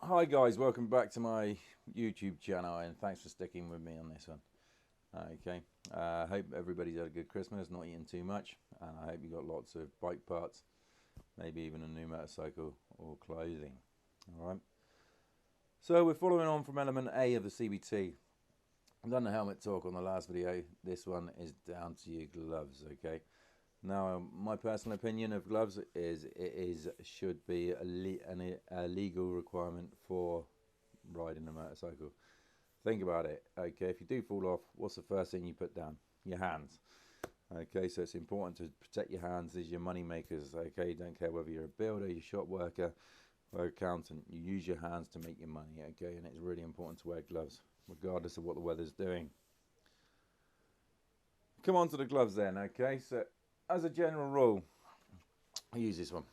Hi guys, welcome back to my YouTube channel and thanks for sticking with me on this one. Okay, hope everybody's had a good Christmas, not eating too much, and I hope you got lots of bike parts, maybe even a new motorcycle or clothing. Alright, so we're following on from element A of the CBT. I've done the helmet talk on the last video. This one is down to your gloves, okay? Now, my personal opinion of gloves is should be a legal requirement for riding a motorcycle. Think about it, okay? If you do fall off, what's the first thing you put down? Your hands. Okay, so it's important to protect your hands. These are your money makers, okay? Don't care whether you're a builder, you're a shop worker, or accountant. You use your hands to make your money, okay? And it's really important to wear gloves, regardless of what the weather's doing. Come on to the gloves then, okay? So, as a general rule, I use this one.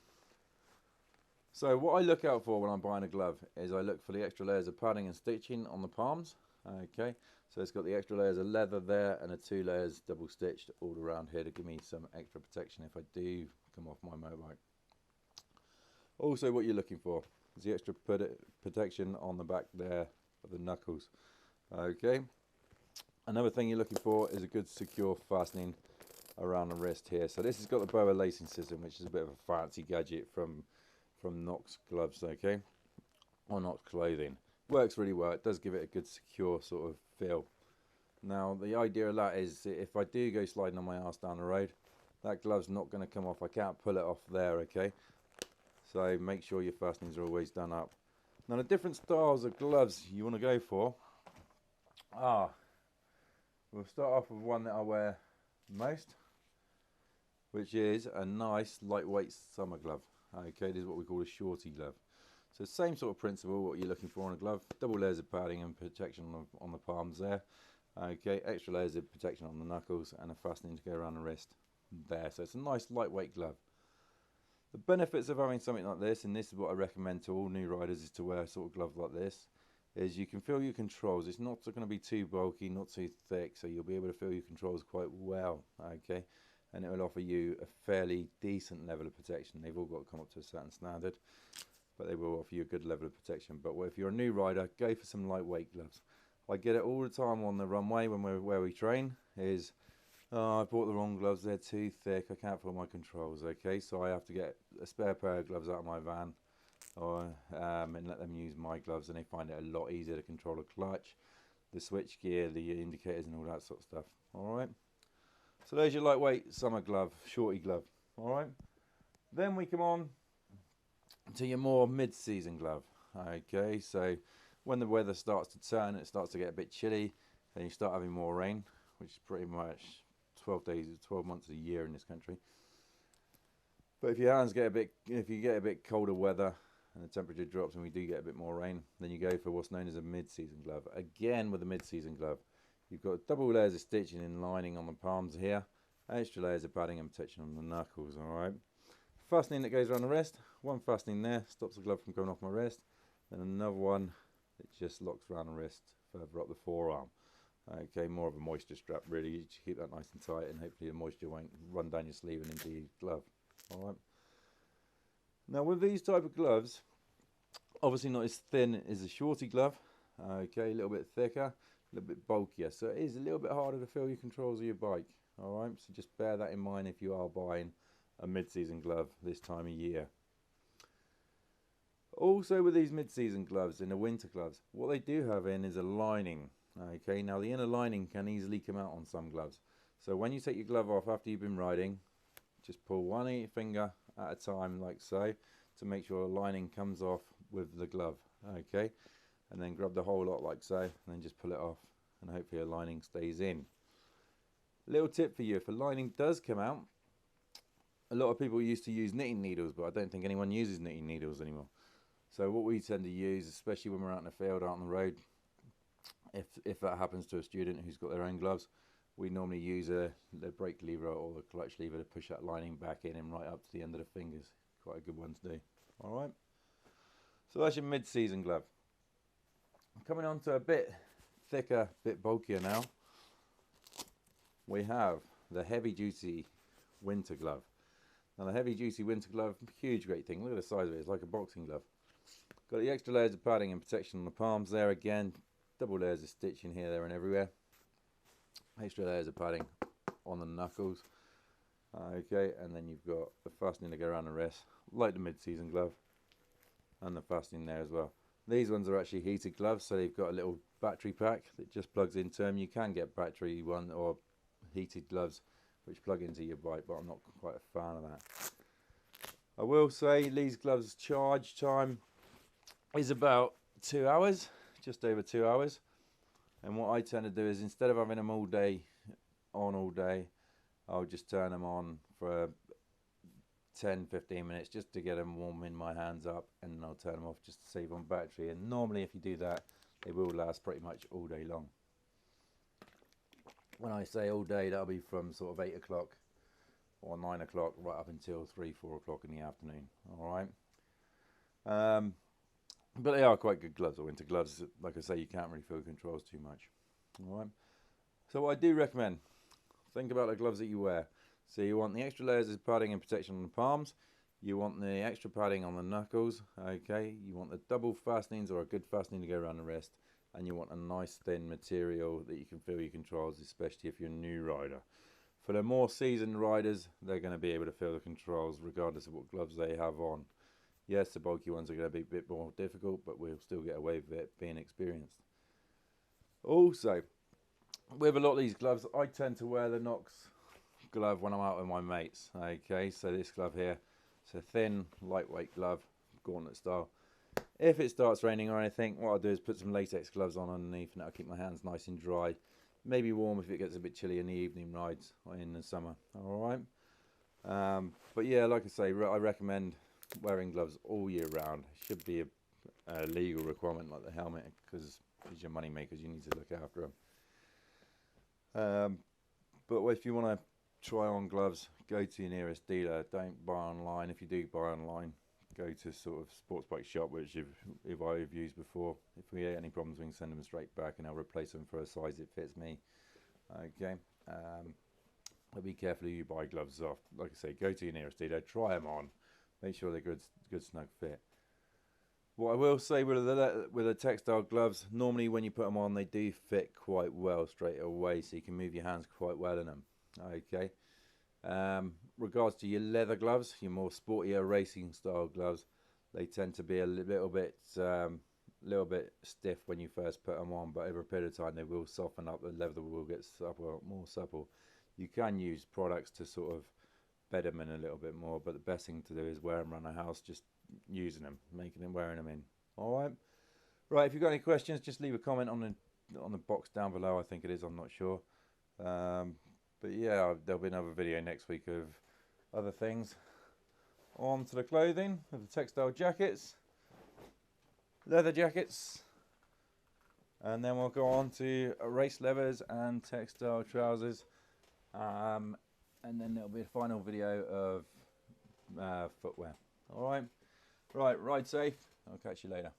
So what I look out for when I'm buying a glove is I look for the extra layers of padding and stitching on the palms. Okay, so it's got the extra layers of leather there and the 2 layers double stitched all around here to give me some extra protection if I do come off my motorbike. Also, what you're looking for is the extra protection on the back there of the knuckles. Okay, another thing you're looking for is a good secure fastening around the wrist here. So this has got the boa lacing system, which is a bit of a fancy gadget from Knox gloves, okay, or Knox clothing. Works really well. It does give it a good secure sort of feel. Now the idea of that is if I do go sliding on my arse down the road, that glove's not going to come off. I can't pull it off there, okay? So make sure your fastenings are always done up. Now the different styles of gloves you want to go for we'll start off with one that I wear most, which is a nice lightweight summer glove. Okay, this is what we call a shorty glove. So same sort of principle, what you're looking for on a glove. Double layers of padding and protection on the palms there. Okay, extra layers of protection on the knuckles and a fastening to go around the wrist there. So it's a nice lightweight glove. The benefits of having something like this, and this is what I recommend to all new riders, is to wear a sort of glove like this, is you can feel your controls. It's not going to be too bulky, not too thick, so you'll be able to feel your controls quite well. Okay, and it will offer you a fairly decent level of protection. They've all got to come up to a certain standard, but they will offer you a good level of protection. But if you're a new rider, go for some lightweight gloves. I get it all the time on the runway when where we train is, oh, I bought the wrong gloves, they're too thick, I can't feel my controls. Okay, so I have to get a spare pair of gloves out of my van and let them use my gloves, and they find it a lot easier to control the clutch, the switch gear, the indicators and all that sort of stuff. Alright, so there's your lightweight summer glove, shorty glove. Alright, then we come on to your more mid-season glove. Okay, so when the weather starts to turn, it starts to get a bit chilly and you start having more rain, which is pretty much 12 months a year in this country. But if your hands get if you get a bit colder weather and the temperature drops and we do get a bit more rain, then you go for what's known as a mid-season glove. Again, with a mid-season glove, you've got double layers of stitching and lining on the palms here, extra layers of padding and protection on the knuckles. Alright, fastening that goes around the wrist, one fastening there stops the glove from coming off my wrist, then another one that just locks around the wrist further up the forearm. Okay, more of a moisture strap really, you keep that nice and tight and hopefully the moisture won't run down your sleeve and into your glove. Alright, now with these type of gloves, obviously not as thin as a shorty glove, okay, a little bit thicker, a little bit bulkier, so it is a little bit harder to feel your controls of your bike. Alright, so just bear that in mind if you are buying a mid-season glove this time of year. Also with these mid-season gloves and the winter gloves, what they do have in is a lining. Okay, now the inner lining can easily come out on some gloves, so when you take your glove off after you've been riding, just pull one finger at a time like so to make sure the lining comes off with the glove. Okay, and then grab the whole lot like so and then just pull it off and hopefully the lining stays in. Little tip for you, if a lining does come out, a lot of people used to use knitting needles, but I don't think anyone uses knitting needles anymore. So what we tend to use, especially when we're out in the field, out on the road, if that happens to a student who's got their own gloves, we normally use the brake lever or the clutch lever to push that lining back in and right up to the end of the fingers. Quite a good one to do. Alright, so that's your mid-season glove. Coming on to a bit thicker, bit bulkier now, we have the heavy duty winter glove. Now the heavy duty winter glove, huge great thing, look at the size of it, it's like a boxing glove. Got the extra layers of padding and protection on the palms there again. Double layers of stitching here, there and everywhere. Extra layers of padding on the knuckles. Okay, and then you've got the fastening to go around the wrist, like the mid-season glove, and the fastening there as well. These ones are actually heated gloves, so they've got a little battery pack that just plugs into them. You can get battery one or heated gloves which plug into your bike, but I'm not quite a fan of that. I will say these gloves charge time is about 2 hours, just over 2 hours. And what I tend to do is, instead of having them all day, I'll just turn them on for 10-15 minutes just to get them warming my hands up, and then I'll turn them off just to save on battery. And normally if you do that, they will last pretty much all day long. When I say all day, that'll be from sort of 8 o'clock or 9 o'clock right up until 3-4 o'clock in the afternoon. Alright, but they are quite good gloves, or winter gloves. Like I say, you can't really feel controls too much. Alright, so what I do recommend, think about the gloves that you wear. So you want the extra layers of padding and protection on the palms, you want the extra padding on the knuckles, okay, you want the double fastenings or a good fastening to go around the wrist, and you want a nice thin material that you can feel your controls, especially if you're a new rider. For the more seasoned riders, they're going to be able to feel the controls regardless of what gloves they have on. Yes, the bulky ones are going to be a bit more difficult, but we'll still get away with it being experienced. Also, with a lot of these gloves, I tend to wear the Knox glove when I'm out with my mates. Okay, so this glove here, it's a thin, lightweight glove, gauntlet style. If it starts raining or anything, what I'll do is put some latex gloves on underneath, and that'll keep my hands nice and dry. Maybe warm if it gets a bit chilly in the evening rides or in the summer. Alright, but yeah, like I say, I recommend wearing gloves all year round. It should be a legal requirement like the helmet, because it's your money makers, you need to look after them. But if you want to try on gloves, go to your nearest dealer. Don't buy online. If you do buy online, go to sort of sports bike shop, which I've used before. If we get any problems, we can send them straight back and I'll replace them for a size that fits me. Okay, but be careful who you buy gloves off. Like I say, go to your nearest dealer, try them on, make sure they're good snug fit. What I will say with the textile gloves, normally when you put them on, they do fit quite well straight away, so you can move your hands quite well in them. Okay. Regards to your leather gloves, your more sportier racing style gloves, they tend to be a little bit stiff when you first put them on, but over a period of time they will soften up. The leather will get more supple. You can use products to sort of bed them in a little bit more, but the best thing to do is wear them around the house, just using them, making them, wearing them in. Alright, right, if you've got any questions, just leave a comment on the box down below. I think it is, I'm not sure. But yeah, there'll be another video next week of other things. On to the clothing, with the textile jackets, leather jackets, and then we'll go on to race leathers and textile trousers, and then there'll be a final video of footwear. Alright, right, ride safe, I'll catch you later.